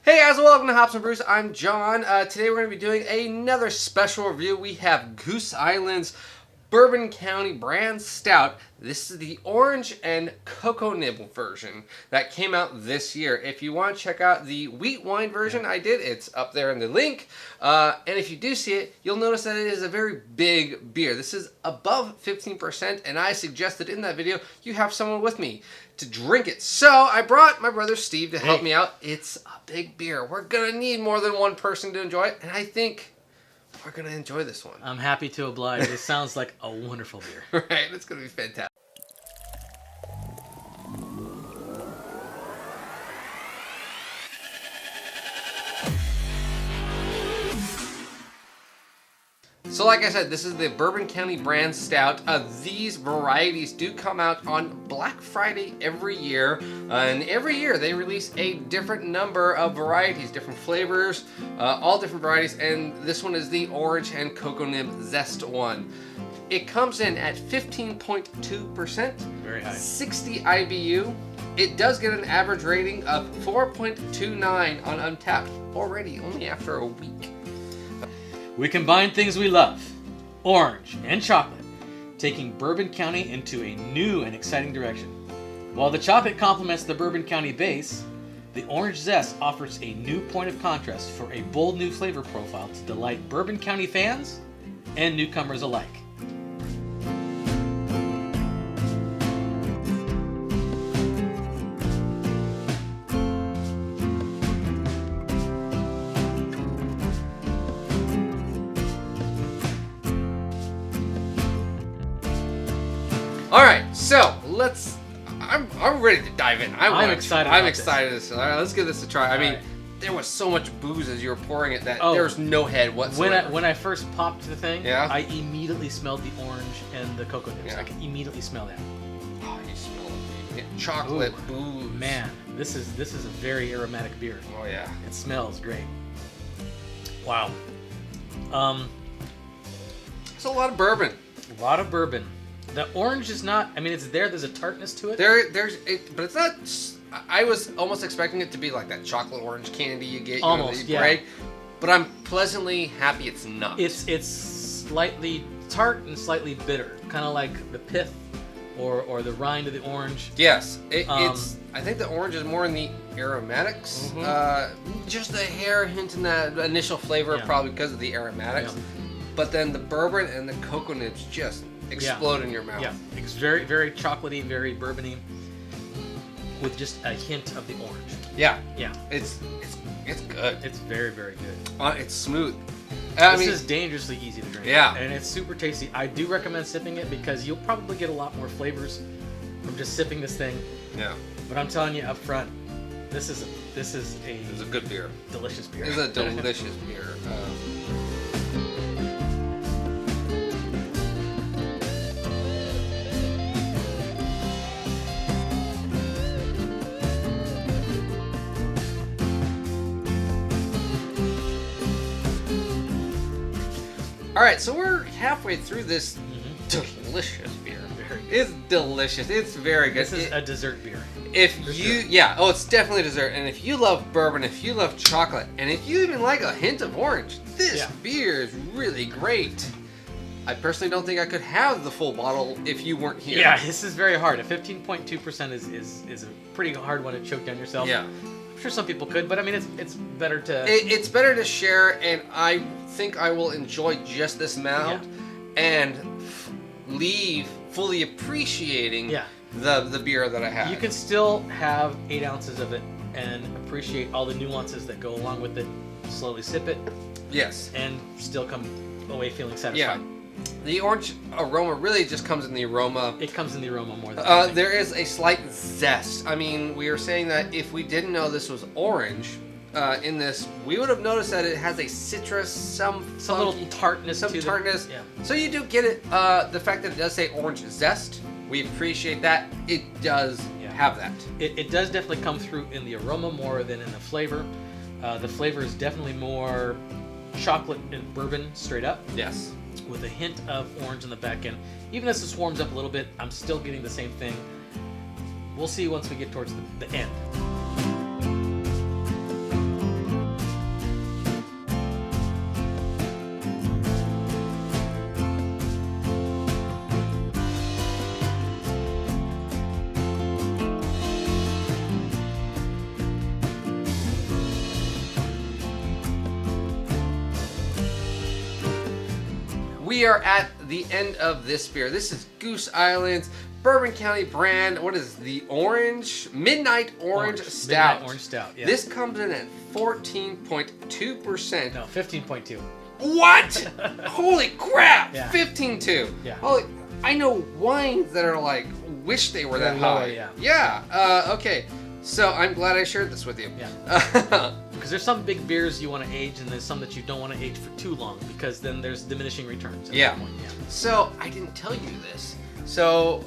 Hey guys, welcome to Hops and Brews. I'm John. Today we're going to be doing another special review. We have Goose Island's Bourbon County brand stout. This is the orange and cocoa nib version that came out this year. If you want to check out the wheat wine version I did, it's up there in the link. And if you do see it, you'll notice that it is a very big beer. This is above 15%, and I suggested in that video you have someone with me to drink it. So I brought my brother Steve to help me out. It's a big beer. We're going to need more than one person to enjoy it, and I think we're going to enjoy this one. I'm happy to oblige. It sounds like a wonderful beer. Right, it's going to be fantastic. So like I said, this is the Bourbon County brand stout. These varieties do come out on Black Friday every year. And every year they release a different number of varieties, different flavors, all different varieties. And this one is the orange and cocoa nib zest one. It comes in at 15.2%. Very high. 60 IBU. It does get an average rating of 4.29 on UNTAPPD already, only after a week. We combine things we love, orange and chocolate, taking Bourbon County into a new and exciting direction. While the chocolate complements the Bourbon County base, the orange zest offers a new point of contrast for a bold new flavor profile to delight Bourbon County fans and newcomers alike. All right, so I'm ready to dive in. I'm excited. I'm excited. All right, let's give this a try. I mean, right. There was so much booze as you were pouring it that Oh. there was no head whatsoever. When I first popped the thing, Yeah? I immediately smelled the orange and the cocoa nibs. Yeah. I can immediately smell that. Oh, you smell it. Chocolate, booze. Man, this is a very aromatic beer. Oh yeah. It smells great. Wow. It's a lot of bourbon. A lot of bourbon. The orange is not. I mean, it's there. There's a tartness to it. But it's not. I was almost expecting it to be like that chocolate orange candy you get. Almost, you yeah. break, but I'm pleasantly happy it's not. It's slightly tart and slightly bitter, kind of like the pith or the rind of the orange. Yes, it's. I think the orange is more in the aromatics. Just a hair hint in that initial flavor, probably because of the aromatics. Yeah. But then the bourbon and the cocoa nibs just explode in your mouth. Yeah, it's very, very chocolatey, very bourbony, with just a hint of the orange. Yeah, Yeah, it's good. it's very, very good. It's smooth. This is dangerously easy to drink. Yeah. And it's super tasty. I do recommend sipping it because you'll probably get a lot more flavors from just sipping this thing. Yeah, But I'm telling you up front, this is it's a good beer. delicious beer. It's a delicious beer. All right, so we're halfway through this delicious beer. Very good. It's delicious. It's very good. This is a dessert beer. It's definitely dessert. And if you love bourbon, if you love chocolate, and if you even like a hint of orange, this beer is really great. I personally don't think I could have the full bottle if you weren't here. Yeah, this is very hard. A 15.2% is a pretty hard one to choke down yourself. Yeah. I'm sure some people could, but I mean, it's better to... It's better to share, and I think I will enjoy just this amount and leave fully appreciating the beer that I have. You can still have 8 ounces of it and appreciate all the nuances that go along with it. Slowly sip it. Yes. And still come away feeling satisfied. Yeah. The orange aroma really just comes in the aroma. It comes in the aroma more than there is a slight zest. I mean, we were saying that if we didn't know this was orange in this, we would have noticed that it has a citrus, some little tartness some to tartness. Yeah. So you do get it. The fact that it does say orange zest, we appreciate that. It does have that. It does definitely come through in the aroma more than in the flavor. The flavor is definitely more chocolate and bourbon straight up. Yes. With a hint of orange in the back end. Even as this warms up a little bit, I'm still getting the same thing. We'll see once we get towards the end. we are at the end of this beer. This is Goose Island's Bourbon County brand. What is the orange? Midnight Orange Stout. Midnight Orange Stout, yeah. This comes in at 14.2%. No, 15.2. What? Holy crap! Yeah. 15.2. Yeah. Holy, I know wines that are like, wish they were that lower, high. yeah. Yeah. Okay. So I'm glad I shared this with you. Yeah. Because there's some big beers you want to age, and there's some that you don't want to age for too long, because then there's diminishing returns. At that point. Yeah. So I didn't tell you this. So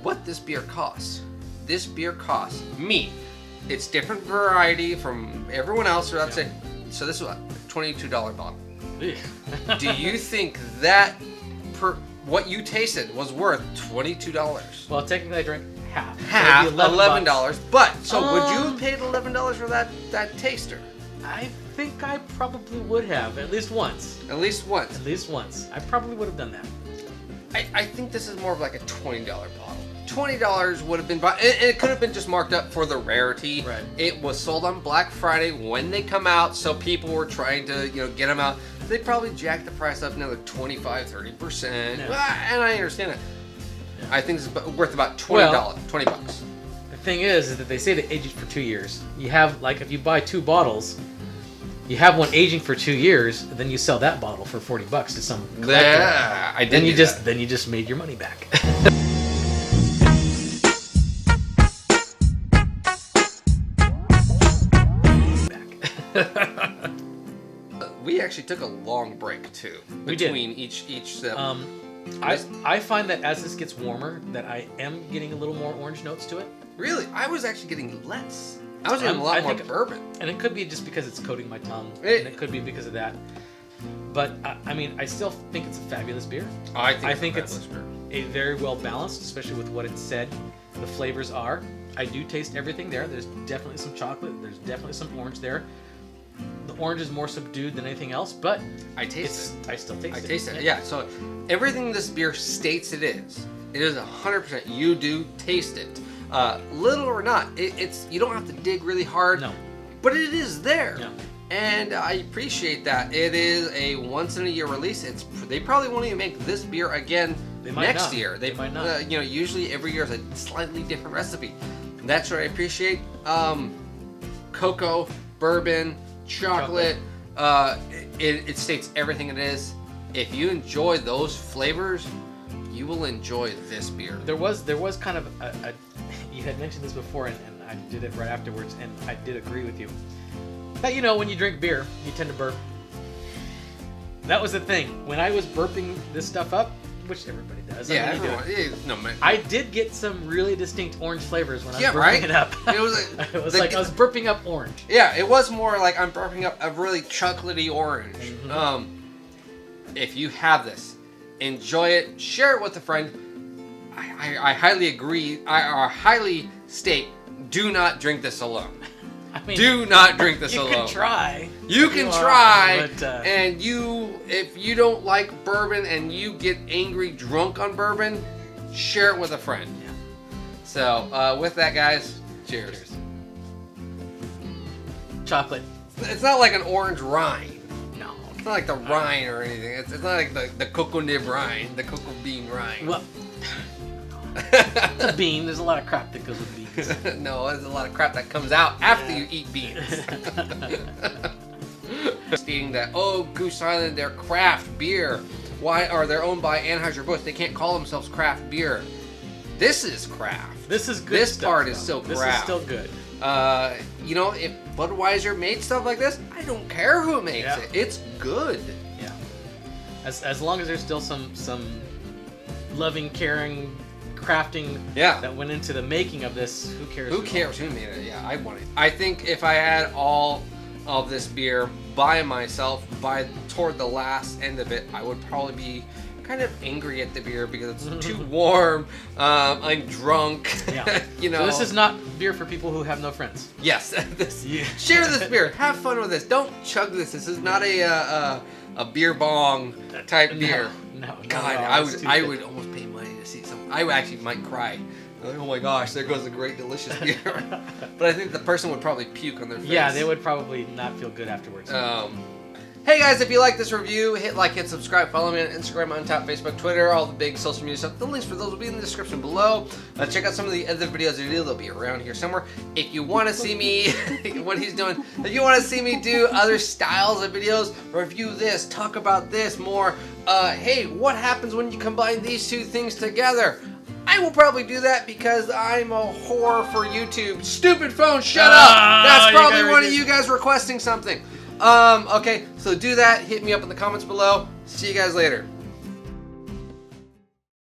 what this beer costs? This beer costs me. It's different variety from everyone else. So that's it. So this is what, $22 bottle. Do you think that what you tasted was worth $22? Well, technically I drank half. Half, So it'd be $11. But so would you have paid $11 for that taster? I think I probably would have, at least once. At least once. At least once. I probably would have done that. I think this is more of like a $20 bottle. $20 would have been, and it could have been just marked up for the rarity. Right. It was sold on Black Friday when they come out, so people were trying to, get them out. They probably jacked the price up another 25-30%, and I understand it. Yeah. I think it's worth about $20, $20. The thing is that they say to age it for 2 years. You have, like, if you buy 2 bottles, you have one aging for 2 years, then you sell that bottle for $40 to some collector. Yeah, I did. Then you just made your money back. We actually took a long break too between each sip. I find that as this gets warmer, that I am getting a little more orange notes to it. Really, I was actually getting less. I was getting a lot more bourbon. And it could be just because it's coating my tongue, and it could be because of that. But I mean, I still think it's a fabulous beer. I think it's a very well balanced, especially with what it said the flavors are. I do taste everything there. There's definitely some chocolate. There's definitely some orange there. The orange is more subdued than anything else, but I taste it. I still taste it. I taste it. Yeah. So everything this beer states it is 100%. You do taste it, little or not. It's you don't have to dig really hard. No. But it is there. Yeah. And I appreciate that. It is a once in a year release. They probably won't even make this beer again next year. They might not. Usually every year is a slightly different recipe. And that's what I appreciate. Cocoa, bourbon, chocolate. It states everything it is. If you enjoy those flavors, you will enjoy this beer. There was kind of a you had mentioned this before, and I did it right afterwards, and I did agree with you. That when you drink beer, you tend to burp. That was the thing. When I was burping this stuff up, which everybody does. Yeah, everyone. No, man. I did get some really distinct orange flavors when I was burping right? it up. It was like I was burping up orange. Yeah, it was more like I'm burping up a really chocolatey orange. Mm-hmm. If you have this, enjoy it, share it with a friend. I highly agree. I highly state, do not drink this alone. I mean, do not drink this alone. You can try. You can try, but, and if you don't like bourbon and you get angry drunk on bourbon, share it with a friend. Yeah. So with that, guys, cheers. Chocolate. It's not like an orange rind. No. It's not like the rind or anything. It's not like the cocoa nib rind, the cocoa bean rind. Well, it's a bean. There's a lot of crap that goes with beans. No, there's a lot of crap that comes out after you eat beans. Stating that, Goose Island, they're craft beer. Why are they owned by Anheuser-Busch? They can't call themselves craft beer. This is craft. This is good. This part is still craft. This is still good. If Budweiser made stuff like this, I don't care who makes it. It's good. Yeah. As long as there's still some loving, caring crafting that went into the making of this, who cares? Who cares who made it? Yeah, I want it. I think if I had all of this beer by myself, toward the last end of it, I would probably be kind of angry at the beer because it's too warm. I'm drunk. Yeah. So this is not beer for people who have no friends. Yes. Share this beer. Have fun with this. Don't chug this. This is not a beer bong type beer. No. God, I would almost pay money to see some. I actually might cry. Like, oh my gosh, there goes a great delicious beer. But I think the person would probably puke on their face. Yeah, they would probably not feel good afterwards. Hey guys, if you like this review, hit like, hit subscribe, follow me on Instagram, UNTAPPD, Facebook, Twitter, all the big social media stuff. The links for those will be in the description below. Check out some of the other videos I do. They'll be around here somewhere. If you want to see me, what he's doing, if you want to see me do other styles of videos, review this, talk about this more, hey, what happens when you combine these two things together? I will probably do that because I'm a whore for YouTube. Stupid phone, shut up! That's probably one of you guys requesting something. Okay, so do that. Hit me up in the comments below. See you guys later.